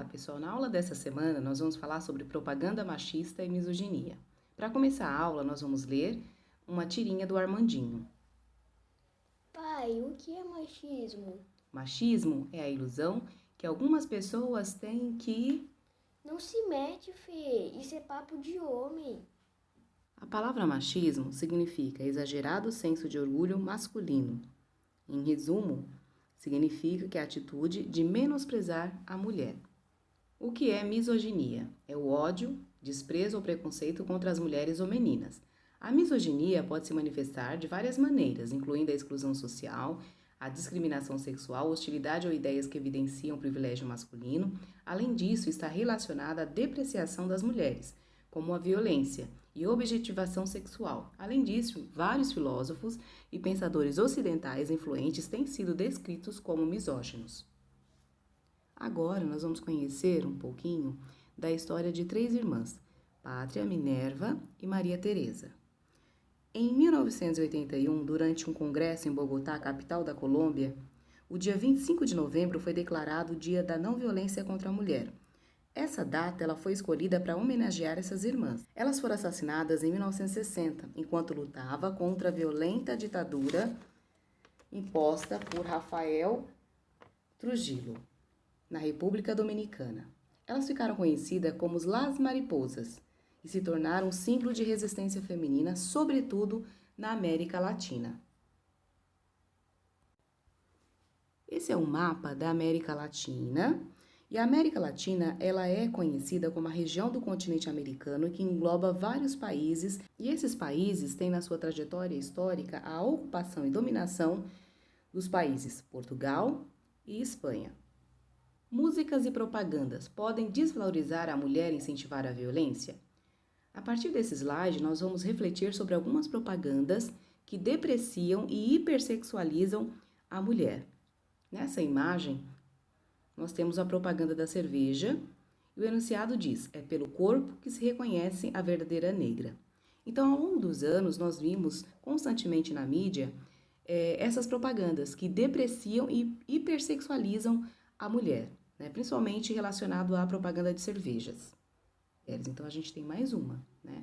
pessoal, na aula dessa semana nós vamos falar sobre propaganda machista e misoginia. Para começar a aula, nós vamos ler uma tirinha do Armandinho. Pai, o que é machismo? Machismo é a ilusão que algumas pessoas têm que... Não se mete, Fê, isso é papo de homem. A palavra machismo significa exagerado senso de orgulho masculino. Em resumo, significa que é a atitude de menosprezar a mulher. O que é misoginia? É o ódio, desprezo ou preconceito contra as mulheres ou meninas. A misoginia pode se manifestar de várias maneiras, incluindo a exclusão social, a discriminação sexual, hostilidade ou ideias que evidenciam o privilégio masculino. Além disso, está relacionada à depreciação das mulheres, como a violência e objetivação sexual. Além disso, vários filósofos e pensadores ocidentais influentes têm sido descritos como misóginos. Agora nós vamos conhecer um pouquinho da história de três irmãs, Pátria, Minerva e Maria Teresa. Em 1981, durante um congresso em Bogotá, capital da Colômbia, o dia 25 de novembro foi declarado o Dia da Não Violência contra a Mulher. Essa data ela foi escolhida para homenagear essas irmãs. Elas foram assassinadas em 1960, enquanto lutava contra a violenta ditadura imposta por Rafael Trujillo, na República Dominicana. Elas ficaram conhecidas como Las Mariposas e se tornaram um símbolo de resistência feminina, sobretudo na América Latina. Esse é um mapa da América Latina. E a América Latina, ela é conhecida como a região do continente americano que engloba vários países, e esses países têm na sua trajetória histórica a ocupação e dominação dos países Portugal e Espanha. Músicas e propagandas podem desvalorizar a mulher e incentivar a violência? A partir desse slide, nós vamos refletir sobre algumas propagandas que depreciam e hipersexualizam a mulher. Nessa imagem, nós temos a propaganda da cerveja e o enunciado diz: é pelo corpo que se reconhece a verdadeira negra. Então, ao longo dos anos, nós vimos constantemente na mídia essas propagandas que depreciam e hipersexualizam a mulher, né? Principalmente relacionado à propaganda de cervejas. Então, a gente tem mais uma, né?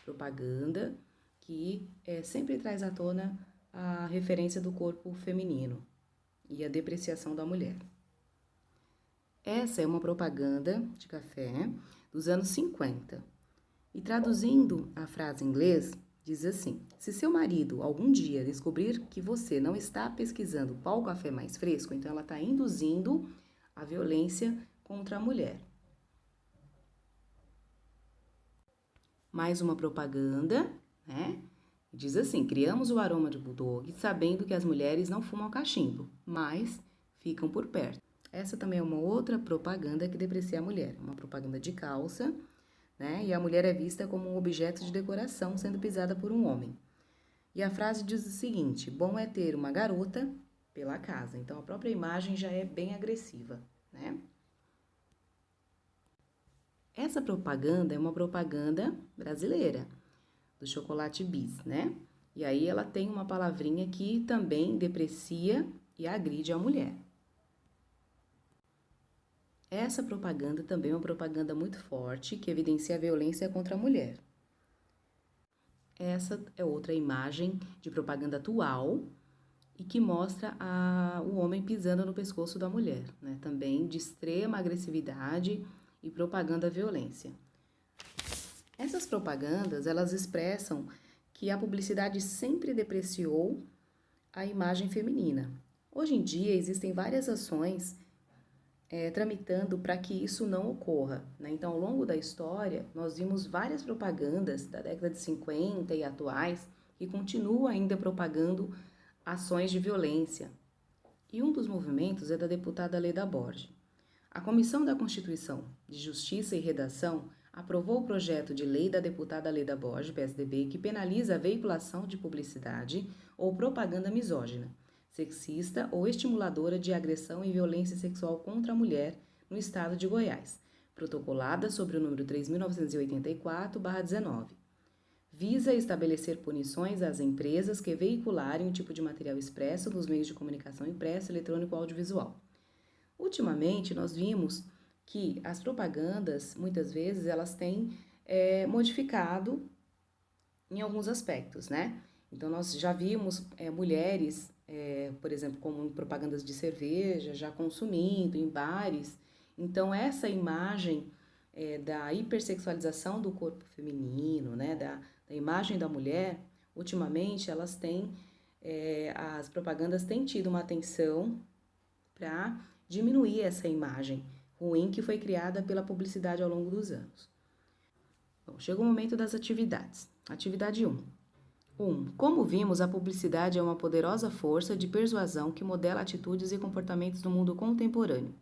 Propaganda que sempre traz à tona a referência do corpo feminino e a depreciação da mulher. Essa é uma propaganda de café dos anos 50. E traduzindo a frase em inglês, diz assim: se seu marido algum dia descobrir que você não está pesquisando qual o café mais fresco, então ela está induzindo a violência contra a mulher. Mais uma propaganda, né? Diz assim: criamos o aroma de bulldog sabendo que as mulheres não fumam cachimbo, mas ficam por perto. Essa também é uma outra propaganda que deprecia a mulher, uma propaganda de calça, né? E a mulher é vista como um objeto de decoração sendo pisada por um homem. E a frase diz o seguinte: bom é ter uma garota pela casa. Então a própria imagem já é bem agressiva, né? Essa propaganda é uma propaganda brasileira, do chocolate Bis, né? E aí ela tem uma palavrinha que também deprecia e agride a mulher. Essa propaganda também é uma propaganda muito forte que evidencia a violência contra a mulher. Essa é outra imagem de propaganda atual e que mostra o homem pisando no pescoço da mulher, né? Também de extrema agressividade e propaganda violência. Essas propagandas, elas expressam que a publicidade sempre depreciou a imagem feminina. Hoje em dia existem várias ações tramitando para que isso não ocorra, né? Então, ao longo da história, nós vimos várias propagandas da década de 50 e atuais que continuam ainda propagando ações de violência. E um dos movimentos é da deputada Leda Borges. A Comissão da Constituição, de Justiça e Redação aprovou o projeto de lei da deputada Leda Borges, PSDB, que penaliza a veiculação de publicidade ou propaganda misógina, sexista ou estimuladora de agressão e violência sexual contra a mulher no estado de Goiás, protocolada sobre o número 3.984/19. Visa estabelecer punições às empresas que veicularem um tipo de material expresso nos meios de comunicação impresso, eletrônico ou audiovisual. Ultimamente, nós vimos que as propagandas, muitas vezes, elas têm modificado em alguns aspectos, né? Então, nós já vimos mulheres, por exemplo, como em propagandas de cerveja, já consumindo em bares. Então, essa imagem da hipersexualização do corpo feminino, né? Da imagem da mulher, ultimamente, elas têm, as propagandas têm tido uma atenção para diminuir essa imagem ruim que foi criada pela publicidade ao longo dos anos. Bom, chegou o momento das atividades. Atividade 1. Como vimos, a publicidade é uma poderosa força de persuasão que modela atitudes e comportamentos no mundo contemporâneo,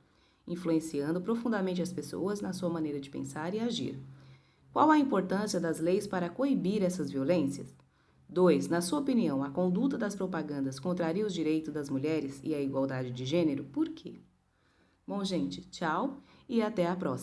influenciando profundamente as pessoas na sua maneira de pensar e agir. Qual a importância das leis para coibir essas violências? 2. Na sua opinião, a conduta das propagandas contraria os direitos das mulheres e a igualdade de gênero? Por quê? Bom, gente, tchau e até a próxima.